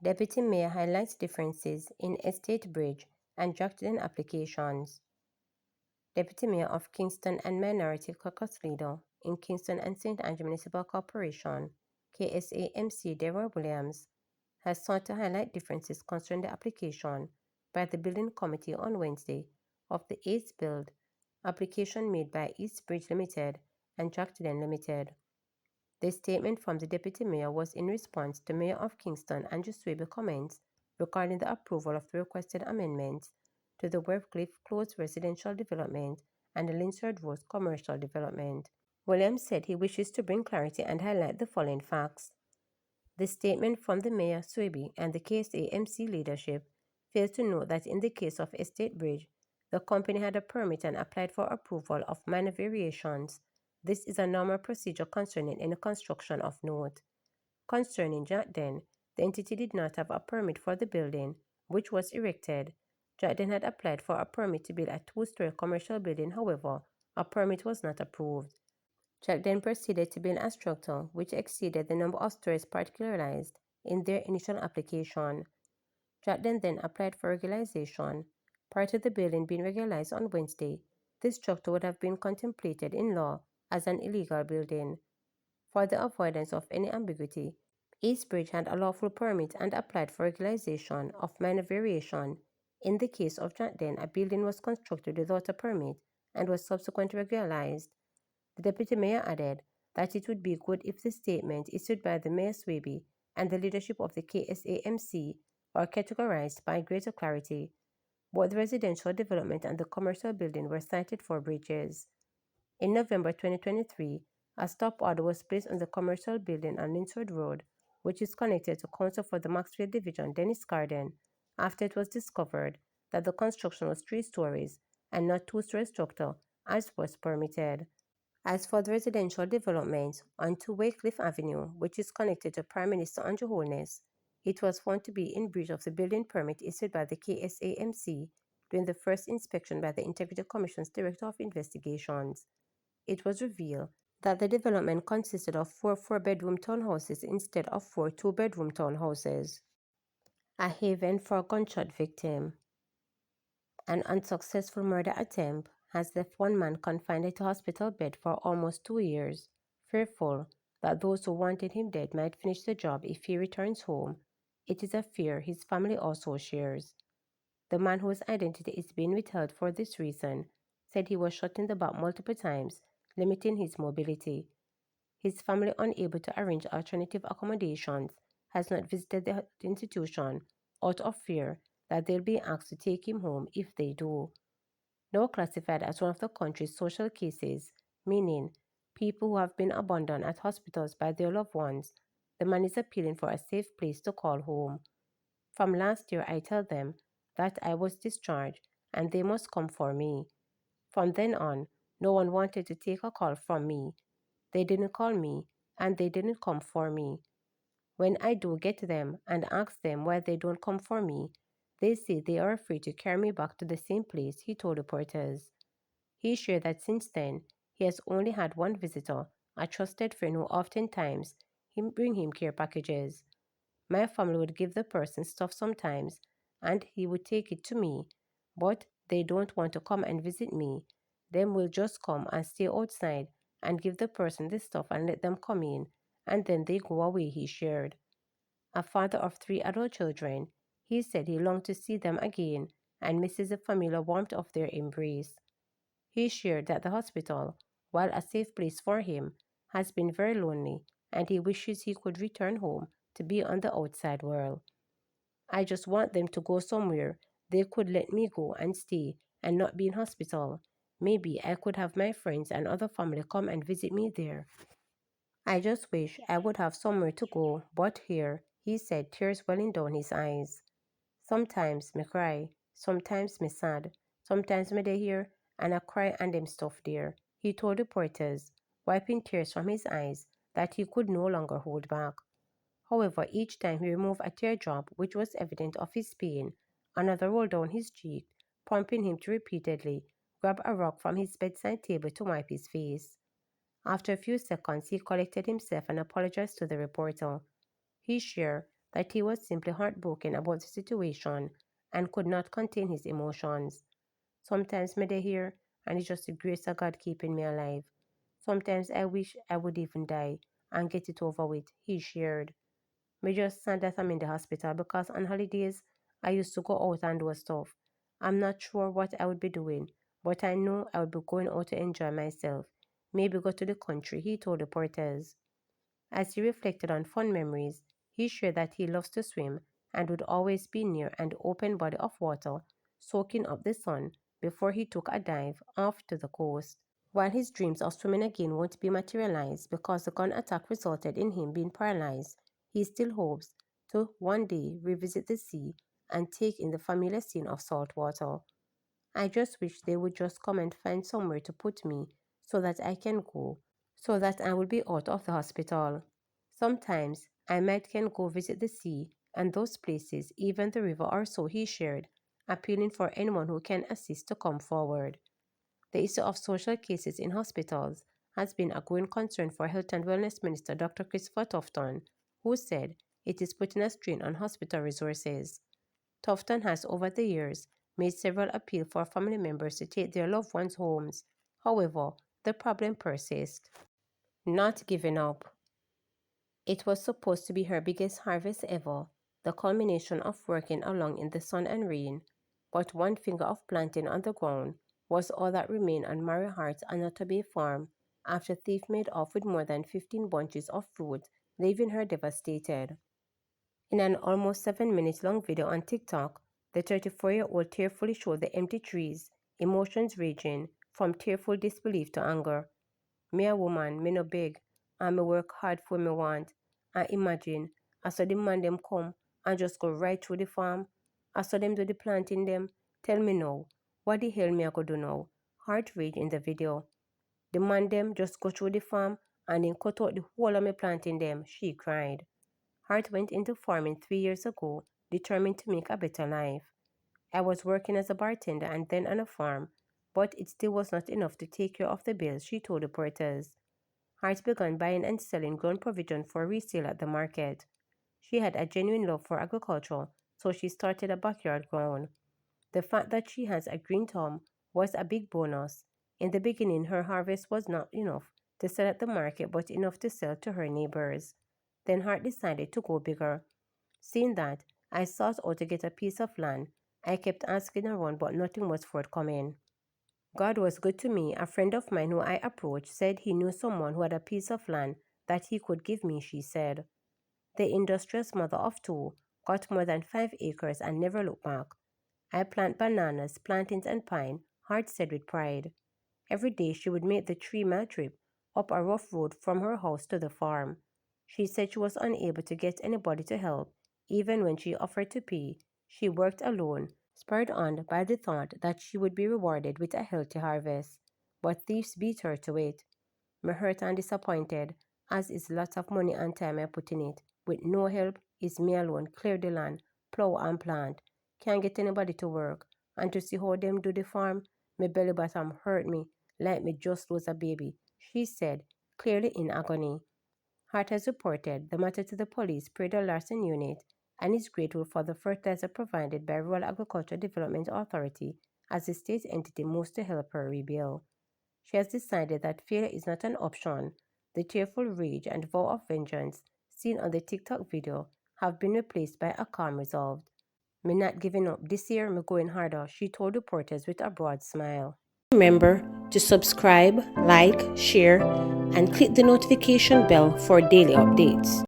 Deputy Mayor highlights differences in estate bridge and Jackson applications. Deputy Mayor of Kingston and Minority Caucus Leader in Kingston and St. Andrew Municipal Corporation, KSAMC Deborah Williams, has sought to highlight differences concerning the application by the Building Committee on Wednesday of the 8th Build application made by East Bridge Limited and Jackson Limited. The statement from the Deputy Mayor was in response to Mayor of Kingston Andrew Swaby's comments regarding the approval of the requested amendments to the Westcliff Close residential development and the Linsford Road commercial development. Williams said he wishes to bring clarity and highlight the following facts. The statement from the Mayor Swaby and the KSAMC leadership fails to note that in the case of Estate Bridge, the company had a permit and applied for approval of minor variations. This is a normal procedure concerning any construction of note. Concerning Jackden, the entity did not have a permit for the building, which was erected. Jackden had applied for a permit to build a two-story commercial building, however, a permit was not approved. Jackden proceeded to build a structure which exceeded the number of stories particularized in their initial application. Jackden then applied for regularization. Prior to the building being regularized on Wednesday, this structure would have been contemplated in law as an illegal building. For the avoidance of any ambiguity, Eastbridge had a lawful permit and applied for regularization of minor variation. In the case of Jackden, a building was constructed without a permit and was subsequently regularized. The Deputy Mayor added that it would be good if the statement issued by the Mayor Swaby and the leadership of the KSAMC are categorized by greater clarity. Both the residential development and the commercial building were cited for breaches. In November 2023, a stop order was placed on the commercial building on Linsford Road, which is connected to Counsel for the Maxfield Division, Dennis Garden, after it was discovered that the construction was 3 stories and not 2-story structure as was permitted. As for the residential development on 2 Westcliff Avenue, which is connected to Prime Minister Andrew Holness, it was found to be in breach of the building permit issued by the KSAMC during the first inspection by the Integrity Commission's Director of Investigations. It was revealed that the development consisted of 4 4-bedroom townhouses instead of 4 2-bedroom townhouses. A haven for a gunshot victim. An unsuccessful murder attempt has left one man confined to a hospital bed for almost 2 years, fearful that those who wanted him dead might finish the job if he returns home. It is a fear his family also shares. The man whose identity is being withheld for this reason said he was shot in the back multiple times, limiting his mobility. His family, unable to arrange alternative accommodations, has not visited the institution out of fear that they'll be asked to take him home if they do. Now classified as one of the country's social cases, meaning people who have been abandoned at hospitals by their loved ones, the man is appealing for a safe place to call home. From last year, I tell them that I was discharged and they must come for me. From then on, no one wanted to take a call from me. They didn't call me and they didn't come for me. When I do get them and ask them why they don't come for me, they say they are afraid to carry me back to the same place, he told reporters. He shared that since then, he has only had one visitor, a trusted friend who oftentimes bring him care packages. My family would give the person stuff sometimes, and he would take it to me, but they don't want to come and visit me. Them will just come and stay outside and give the person the stuff and let them come in, and then they go away, he shared. A father of 3 adult children, he said he longed to see them again and misses the familiar warmth of their embrace. He shared that the hospital, while a safe place for him, has been very lonely and he wishes he could return home to be on the outside world. I just want them to go somewhere they could let me go and stay and not be in hospital. Maybe I could have my friends and other family come and visit me there. I just wish I would have somewhere to go, but here, he said, tears welling down his eyes. Sometimes me cry, sometimes me sad, sometimes me dey here and I cry and them stuff there, he told reporters, wiping tears from his eyes that he could no longer hold back. However, each time he removed a teardrop which was evident of his pain, another rolled down his cheek prompting him to repeatedly grab a rock from his bedside table to wipe his face. After a few seconds, he collected himself and apologized to the reporter. He shared that he was simply heartbroken about the situation and could not contain his emotions. Sometimes me dey here and it's just the grace of God keeping me alive. Sometimes I wish I would even die and get it over with, he shared. Me just sad that I'm in the hospital because on holidays I used to go out and do stuff. I'm not sure what I would be doing, but I know I would be going out to enjoy myself. Maybe go to the country, he told reporters. As he reflected on fond memories, he shared that he loves to swim and would always be near an open body of water, soaking up the sun before he took a dive off to the coast. While his dreams of swimming again won't be materialized because the gun attack resulted in him being paralyzed, he still hopes to one day revisit the sea and take in the familiar scene of salt water. I just wish they would just come and find somewhere to put me so that I can go, so that I will be out of the hospital. Sometimes I might can go visit the sea and those places, even the river or so, he shared, appealing for anyone who can assist to come forward. The issue of social cases in hospitals has been a growing concern for Health and Wellness Minister Dr. Christopher Tufton, who said it is putting a strain on hospital resources. Tufton has over the years made several appeals for family members to take their loved ones' homes. However, the problem persists. Not giving up. It was supposed to be her biggest harvest ever, the culmination of working along in the sun and rain, but one finger of planting on the ground was all that remained on Mary Hart's Another Bay farm after thieves made off with more than 15 bunches of fruit, leaving her devastated. In an almost 7 minute long video on TikTok, the 34-year-old tearfully showed the empty trees, emotions raging from tearful disbelief to anger. Me a woman, me no beg, and me work hard for me want. And imagine, I saw the man them come and just go right through the farm. I saw them do the planting them. Tell me now, what the hell me I go do now? Heart rage in the video. The man them just go through the farm and then cut out the whole of me planting them, she cried. Hart went into farming 3 years ago, determined to make a better life. I was working as a bartender and then on a farm, but it still was not enough to take care of the bills, she told reporters. Hart began buying and selling grown provision for resale at the market. She had a genuine love for agriculture, so she started a backyard ground. The fact that she has a green thumb was a big bonus. In the beginning, her harvest was not enough to sell at the market, but enough to sell to her neighbors. Then Hart decided to go bigger. Seeing that, I sought out to get a piece of land. I kept asking around, but nothing was forthcoming. God was good to me. A friend of mine who I approached said he knew someone who had a piece of land that he could give me, she said. The industrious mother of two got more than 5 acres and never looked back. I plant bananas, plantains, and pine, Hart said with pride. Every day she would make the 3 mile trip up a rough road from her house to the farm. She said she was unable to get anybody to help, even when she offered to pay. She worked alone, spurred on by the thought that she would be rewarded with a healthy harvest. But thieves beat her to it. Me hurt and disappointed, as is lots of money and time I put in it. With no help, it's me alone, clear the land, plow and plant. Can't get anybody to work. And to see how them do the farm, me belly bottom hurt me, like me just lose a baby, she said, clearly in agony. Hart has reported the matter to the police Prado Larson unit and is grateful for the fertilizer provided by Rural Agriculture Development Authority as the state entity moves to help her rebuild. She has decided that failure is not an option. The tearful rage and vow of vengeance seen on the TikTok video have been replaced by a calm resolve. Me not giving up. This year, me going harder, she told reporters with a broad smile. Remember to subscribe, like, share, and click the notification bell for daily updates.